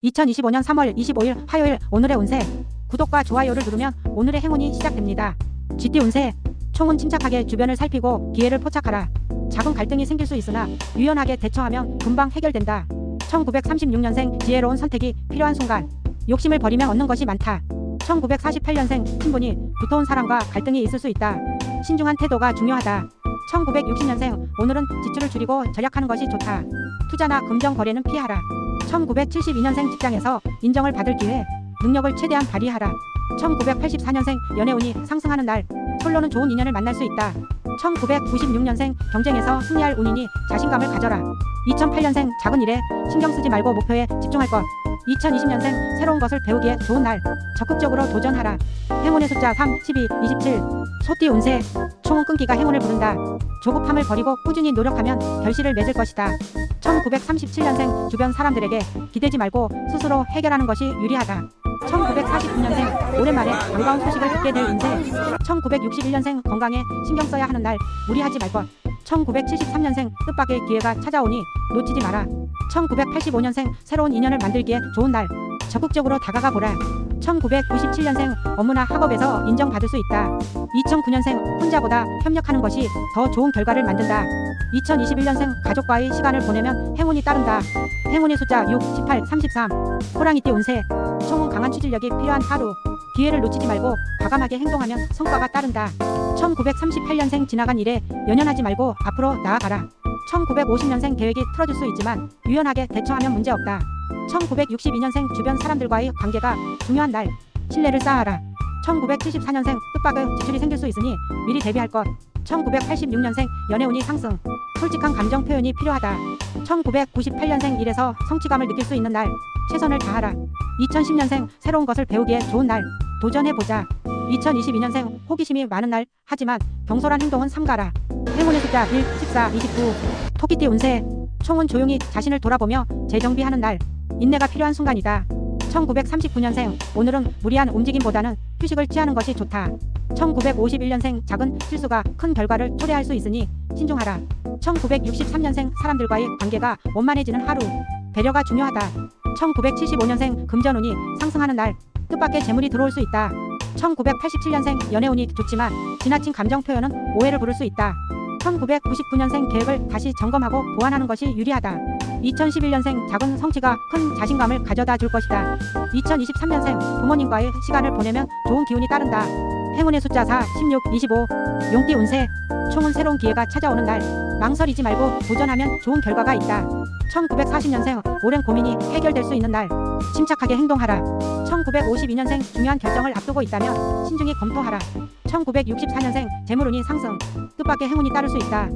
2025년 3월 25일 화요일 오늘의 운세. 구독과 좋아요를 누르면 오늘의 행운이 시작됩니다. 쥐띠 운세. 총은 침착하게 주변을 살피고 기회를 포착하라. 작은 갈등이 생길 수 있으나 유연하게 대처하면 금방 해결된다. 1936년생 지혜로운 선택이 필요한 순간. 욕심을 버리면 얻는 것이 많다. 1948년생 신분이 두터운 사람과 갈등이 있을 수 있다. 신중한 태도가 중요하다. 1960년생 오늘은 지출을 줄이고 절약하는 것이 좋다. 투자나 금전 거래는 피하라. 1972년생 직장에서 인정을 받을 기회, 능력을 최대한 발휘하라. 1984년생 연애운이 상승하는 날, 솔로는 좋은 인연을 만날 수 있다. 1996년생 경쟁에서 승리할 운이니 자신감을 가져라. 2008년생 작은 일에 신경 쓰지 말고 목표에 집중할 것. 2020년생 새로운 것을 배우기에 좋은 날, 적극적으로 도전하라. 행운의 숫자 3, 12, 27. 소띠 운세. 총은 끈기가 행운을 부른다. 조급함을 버리고 꾸준히 노력하면 결실을 맺을 것이다. 1937년생 주변 사람들에게 기대지 말고 스스로 해결하는 것이 유리하다. 1949년생 오랜만에 반가운 소식을 듣게 될 운세. 1961년생 건강에 신경 써야 하는 날, 무리하지 말 것. 1973년생 뜻밖의 기회가 찾아오니 놓치지 마라. 1985년생 새로운 인연을 만들기에 좋은 날, 적극적으로 다가가 보라. 1997년생 업무나 학업에서 인정받을 수 있다. 2009년생 혼자보다 협력하는 것이 더 좋은 결과를 만든다. 2021년생 가족과의 시간을 보내면 행운이 따른다. 행운의 숫자 6, 18, 33. 호랑이띠 운세. 총은 강한 추진력이 필요한 하루. 기회를 놓치지 말고 과감하게 행동하면 성과가 따른다. 1938년생 지나간 일에 연연하지 말고 앞으로 나아가라. 1950년생 계획이 틀어질 수 있지만 유연하게 대처하면 문제없다. 1962년생 주변 사람들과의 관계가 중요한 날, 신뢰를 쌓아라. 1974년생 뜻밖의 지출이 생길 수 있으니 미리 대비할 것. 1986년생 연애운이 상승, 솔직한 감정 표현이 필요하다. 1998년생 일에서 성취감을 느낄 수 있는 날, 최선을 다하라. 2010년생 새로운 것을 배우기에 좋은 날, 도전해보자. 2022년생 호기심이 많은 날, 하지만 경솔한 행동은 삼가라. 행운의 숫자 1, 14, 29. 토끼띠 운세. 총은 조용히 자신을 돌아보며 재정비하는 날, 인내가 필요한 순간이다. 1939년생 오늘은 무리한 움직임보다는 휴식을 취하는 것이 좋다. 1951년생 작은 실수가 큰 결과를 초래할 수 있으니 신중하라. 1963년생 사람들과의 관계가 원만해지는 하루, 배려가 중요하다. 1975년생 금전운이 상승하는 날, 뜻밖의 재물이 들어올 수 있다. 1987년생 연애운이 좋지만 지나친 감정 표현은 오해를 부를 수 있다. 1999년생 계획을 다시 점검하고 보완하는 것이 유리하다. 2011년생 작은 성취가 큰 자신감을 가져다 줄 것이다. 2023년생 부모님과의 시간을 보내면 좋은 기운이 따른다. 행운의 숫자 4, 16, 25. 용띠 운세. 총은 새로운 기회가 찾아오는 날, 망설이지 말고 도전하면 좋은 결과가 있다. 1940년생 오랜 고민이 해결될 수 있는 날, 침착하게 행동하라. 1952년생 중요한 결정을 앞두고 있다면 신중히 검토하라. 1964년생 재물운이 상승, 뜻밖의 행운이 따를 수 있다.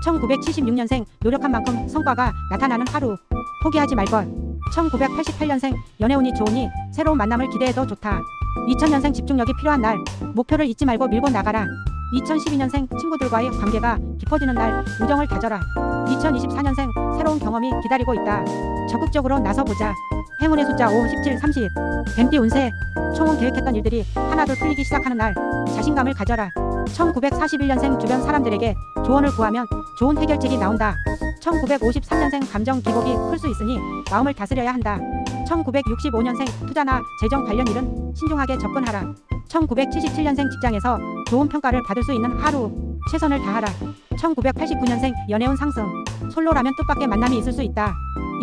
1976년생 노력한 만큼 성과가 나타나는 하루, 포기하지 말 것. 1988년생 연애운이 좋으니 새로운 만남을 기대해도 좋다. 2000년생 집중력이 필요한 날, 목표를 잊지 말고 밀고 나가라. 2012년생 친구들과의 관계가 깊어지는 날, 우정을 다져라. 2024년생 새로운 경험이 기다리고 있다. 적극적으로 나서보자. 행운의 숫자 5, 17, 30. 뱀띠 운세. 총은 계획했던 일들이 하나둘 풀리기 시작하는 날, 자신감을 가져라. 1941년생 주변 사람들에게 조언을 구하면 좋은 해결책이 나온다. 1953년생 감정 기복이 클 수 있으니 마음을 다스려야 한다. 1965년생 투자나 재정 관련 일은 신중하게 접근하라. 1977년생 직장에서 좋은 평가를 받을 수 있는 하루, 최선을 다하라. 1989년생 연애운 상승, 솔로라면 뜻밖의 만남이 있을 수 있다.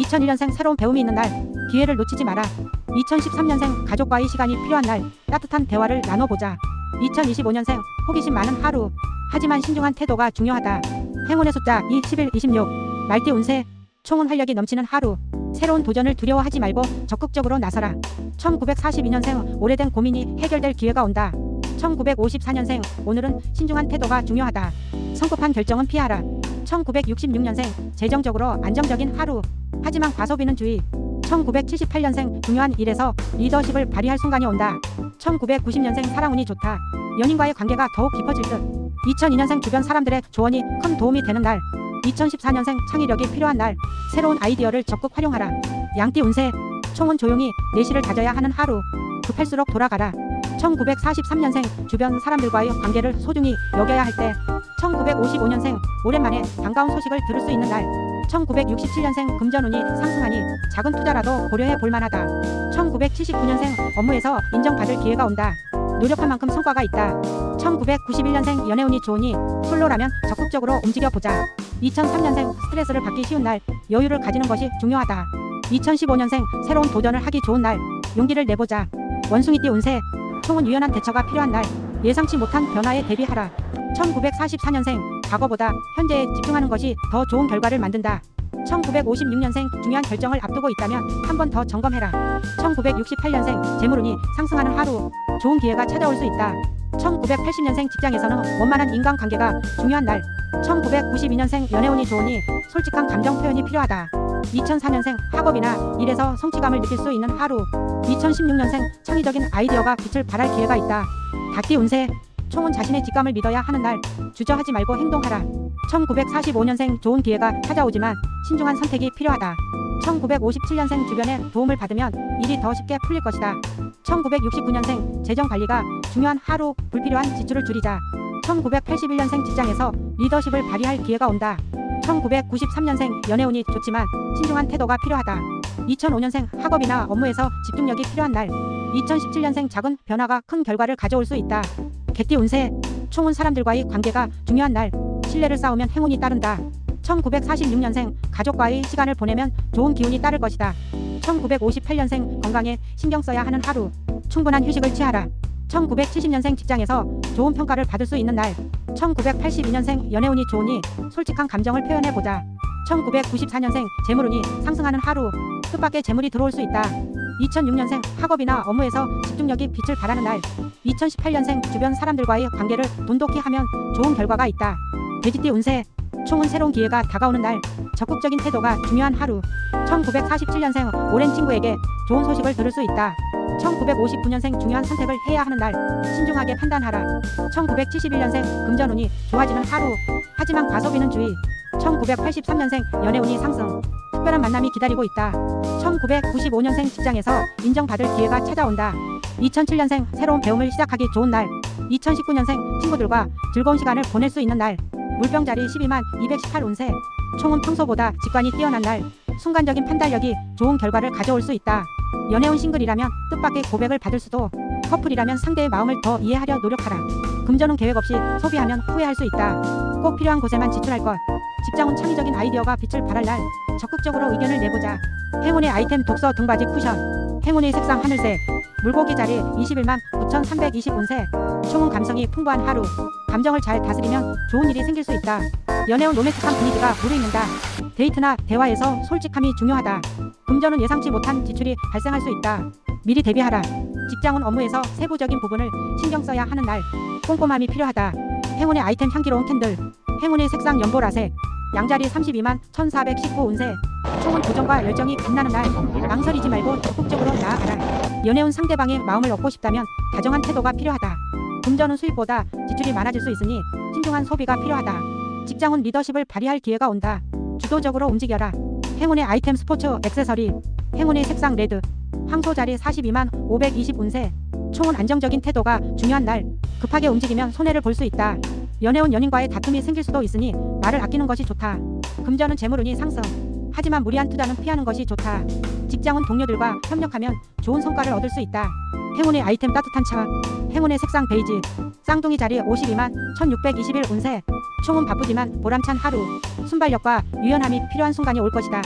2001년생 새로운 배움이 있는 날, 기회를 놓치지 마라. 2013년생 가족과의 시간이 필요한 날, 따뜻한 대화를 나눠보자. 2025년생 호기심 많은 하루, 하지만 신중한 태도가 중요하다. 행운의 숫자 2, 11, 26. 말띠 운세. 총은 활력이 넘치는 하루, 새로운 도전을 두려워하지 말고 적극적으로 나서라. 1942년생 오래된 고민이 해결될 기회가 온다. 1954년생 오늘은 신중한 태도가 중요하다. 성급한 결정은 피하라. 1966년생 재정적으로 안정적인 하루, 하지만 과소비는 주의. 1978년생 중요한 일에서 리더십을 발휘할 순간이 온다. 1990년생 사랑운이 좋다. 연인과의 관계가 더욱 깊어질 듯. 2002년생 주변 사람들의 조언이 큰 도움이 되는 날, 2014년생 창의력이 필요한 날, 새로운 아이디어를 적극 활용하라. 양띠 운세. 총은 조용히 내실을 다져야 하는 하루, 급할수록 돌아가라. 1943년생 주변 사람들과의 관계를 소중히 여겨야 할 때, 1955년생 오랜만에 반가운 소식을 들을 수 있는 날, 1967년생 금전운이 상승하니 작은 투자라도 고려해 볼 만하다. 1979년생 업무에서 인정받을 기회가 온다. 노력한 만큼 성과가 있다. 1991년생 연애운이 좋으니 솔로라면 적극적으로 움직여보자. 2003년생 스트레스를 받기 쉬운 날 여유를 가지는 것이 중요하다. 2015년생 새로운 도전을 하기 좋은 날 용기를 내보자. 원숭이띠 운세 총은 유연한 대처가 필요한 날 예상치 못한 변화에 대비하라. 1944년생 과거보다 현재에 집중하는 것이 더 좋은 결과를 만든다. 1956년생 중요한 결정을 앞두고 있다면 한 번 더 점검해라. 1968년생 재물운이 상승하는 하루 좋은 기회가 찾아올 수 있다. 1980년생 직장에서는 원만한 인간관계가 중요한 날 1992년생 연애운이 좋으니 솔직한 감정 표현이 필요하다. 2004년생 학업이나 일에서 성취감을 느낄 수 있는 하루 2016년생 창의적인 아이디어가 빛을 발할 기회가 있다. 닭띠 운세 총은 자신의 직감을 믿어야 하는 날 주저하지 말고 행동하라. 1945년생 좋은 기회가 찾아오지만 신중한 선택이 필요하다. 1957년생 주변의 도움을 받으면 일이 더 쉽게 풀릴 것이다. 1969년생 재정관리가 중요한 하루 불필요한 지출을 줄이자. 1981년생 직장에서 리더십을 발휘할 기회가 온다. 1993년생 연애운이 좋지만 신중한 태도가 필요하다. 2005년생 학업이나 업무에서 집중력이 필요한 날 2017년생 작은 변화가 큰 결과를 가져올 수 있다. 개띠 운세 총은 사람들과의 관계가 중요한 날 신뢰를 쌓으면 행운이 따른다. 1946년생 가족과의 시간을 보내면 좋은 기운이 따를 것이다. 1958년생 건강에 신경 써야 하는 하루 충분한 휴식을 취하라. 1970년생 직장에서 좋은 평가를 받을 수 있는 날 1982년생 연애운이 좋으니 솔직한 감정을 표현해보자. 1994년생 재물운이 상승하는 하루 뜻밖의 재물이 들어올 수 있다. 2006년생 학업이나 업무에서 집중력이 빛을 발하는 날 2018년생 주변 사람들과의 관계를 돈독히 하면 좋은 결과가 있다. 돼지띠 운세 총은 새로운 기회가 다가오는 날 적극적인 태도가 중요한 하루 1947년생 오랜 친구에게 좋은 소식을 들을 수 있다. 1959년생 중요한 선택을 해야 하는 날 신중하게 판단하라. 1971년생 금전운이 좋아지는 하루 하지만 과소비는 주의. 1983년생 연애운이 상승 특별한 만남이 기다리고 있다. 1995년생 직장에서 인정받을 기회가 찾아온다. 2007년생 새로운 배움을 시작하기 좋은 날 2019년생 친구들과 즐거운 시간을 보낼 수 있는 날 물병자리 12만 218 운세 총은 평소보다 직관이 뛰어난 날 순간적인 판단력이 좋은 결과를 가져올 수 있다. 연애운 싱글이라면 뜻밖의 고백을 받을 수도 커플이라면 상대의 마음을 더 이해하려 노력하라. 금전은 계획 없이 소비하면 후회할 수 있다. 꼭 필요한 곳에만 지출할 것. 직장은 창의적인 아이디어가 빛을 발할 날 적극적으로 의견을 내보자. 행운의 아이템 독서 등받이 쿠션 행운의 색상 하늘색 물고기 자리 21만 9320 운세 총은 감성이 풍부한 하루 감정을 잘 다스리면 좋은 일이 생길 수 있다. 연애운 로맨틱한 분위기가 무르익는다. 데이트나 대화에서 솔직함이 중요하다. 금전은 예상치 못한 지출이 발생할 수 있다. 미리 대비하라. 직장은 업무에서 세부적인 부분을 신경 써야 하는 날 꼼꼼함이 필요하다. 행운의 아이템 향기로운 캔들 행운의 색상 연보라색 양자리 32만 1419 운세 총은 도전과 열정이 빛나는 날 망설이지 말고 적극적으로 나아가라. 연애운 상대방의 마음을 얻고 싶다면 다정한 태도가 필요하다. 금전은 수입보다 지출이 많아질 수 있으니 신중한 소비가 필요하다. 직장은 리더십을 발휘할 기회가 온다. 주도적으로 움직여라. 행운의 아이템 스포츠 액세서리 행운의 색상 레드 황소자리 42만 520 운세 총은 안정적인 태도가 중요한 날 급하게 움직이면 손해를 볼 수 있다. 연애운 연인과의 다툼이 생길 수도 있으니 말을 아끼는 것이 좋다. 금전은 재물운이 상승 하지만 무리한 투자는 피하는 것이 좋다. 직장은 동료들과 협력하면 좋은 성과를 얻을 수 있다. 행운의 아이템 따뜻한 차 행운의 색상 베이지 쌍둥이 자리 52만 1621 운세 총은 바쁘지만 보람찬 하루 순발력과 유연함이 필요한 순간이 올 것이다.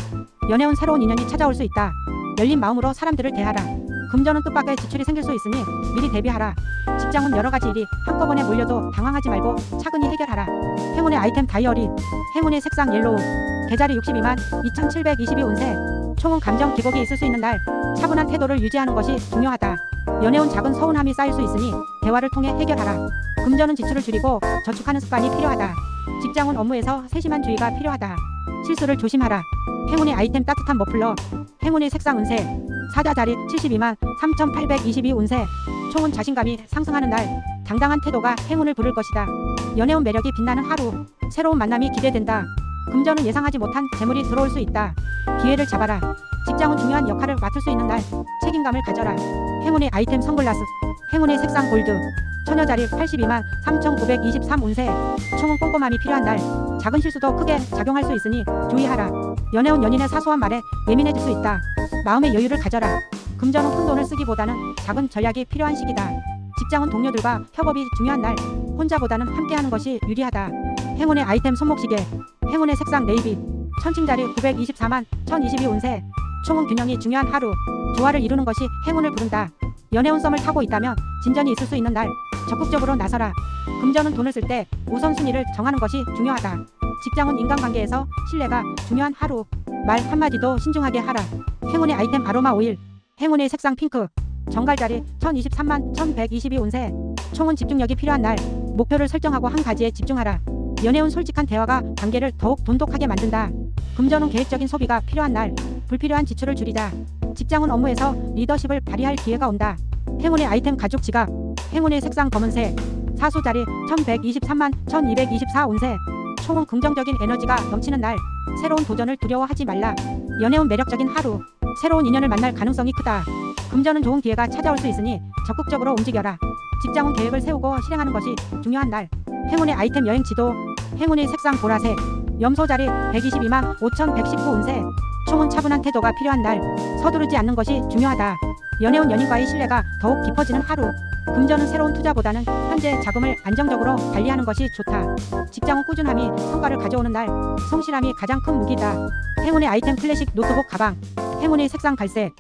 연애운 새로운 인연이 찾아올 수 있다. 열린 마음으로 사람들을 대하라. 금전은 뜻밖의 지출이 생길 수 있으니 미리 대비하라. 직장은 여러가지 일이 한꺼번에 몰려도 당황하지 말고 차근히 해결하라. 행운의 아이템 다이어리 행운의 색상 옐로우 계자리 62만 2722 운세 총은 감정 기복이 있을 수 있는 날 차분한 태도를 유지하는 것이 중요하다. 연애운 작은 서운함이 쌓일 수 있으니 대화를 통해 해결하라. 금전은 지출을 줄이고 저축하는 습관이 필요하다. 직장은 업무에서 세심한 주의가 필요하다. 실수를 조심하라. 행운의 아이템 따뜻한 머플러 행운의 색상 운세 사자자리 72만 3822 운세 총은 자신감이 상승하는 날 당당한 태도가 행운을 부를 것이다. 연애운 매력이 빛나는 하루 새로운 만남이 기대된다. 금전은 예상하지 못한 재물이 들어올 수 있다. 기회를 잡아라. 직장은 중요한 역할을 맡을 수 있는 날 책임감을 가져라. 행운의 아이템 선글라스 행운의 색상 골드 처녀자리 82만 3,923 운세. 총은 꼼꼼함이 필요한 날. 작은 실수도 크게 작용할 수 있으니 주의하라. 연애운 연인의 사소한 말에 예민해질 수 있다. 마음의 여유를 가져라. 금전은 큰 돈을 쓰기보다는 작은 전략이 필요한 시기다. 직장은 동료들과 협업이 중요한 날. 혼자보다는 함께하는 것이 유리하다. 행운의 아이템 손목시계. 행운의 색상 네이비. 천칭자리 924만 1022 운세. 총은 균형이 중요한 하루. 조화를 이루는 것이 행운을 부른다. 연애운 썸을 타고 있다면 진전이 있을 수 있는 날. 적극적으로 나서라. 금전은 돈을 쓸 때 우선순위를 정하는 것이 중요하다. 직장은 인간관계에서 신뢰가 중요한 하루. 말 한마디도 신중하게 하라. 행운의 아이템 아로마 오일. 행운의 색상 핑크. 정갈자리 1023만 1122 운세. 총은 집중력이 필요한 날. 목표를 설정하고 한 가지에 집중하라. 연애운 솔직한 대화가 관계를 더욱 돈독하게 만든다. 금전은 계획적인 소비가 필요한 날. 불필요한 지출을 줄이자. 직장은 업무에서 리더십을 발휘할 기회가 온다. 행운의 아이템 가죽 지갑. 행운의 색상 검은색. 사수자리 1123만 1224 운세. 총은 긍정적인 에너지가 넘치는 날. 새로운 도전을 두려워하지 말라. 연애운 매력적인 하루. 새로운 인연을 만날 가능성이 크다. 금전은 좋은 기회가 찾아올 수 있으니 적극적으로 움직여라. 직장은 계획을 세우고 실행하는 것이 중요한 날. 행운의 아이템 여행 지도. 행운의 색상 보라색. 염소자리 122만 5119 운세. 총은 차분한 태도가 필요한 날. 서두르지 않는 것이 중요하다. 연애운 연인과의 신뢰가 더욱 깊어지는 하루. 금전은 새로운 투자보다는 현재 자금을 안정적으로 관리하는 것이 좋다. 직장은 꾸준함이 성과를 가져오는 날. 성실함이 가장 큰 무기다. 행운의 아이템 클래식 노트북 가방. 행운의 색상 갈색.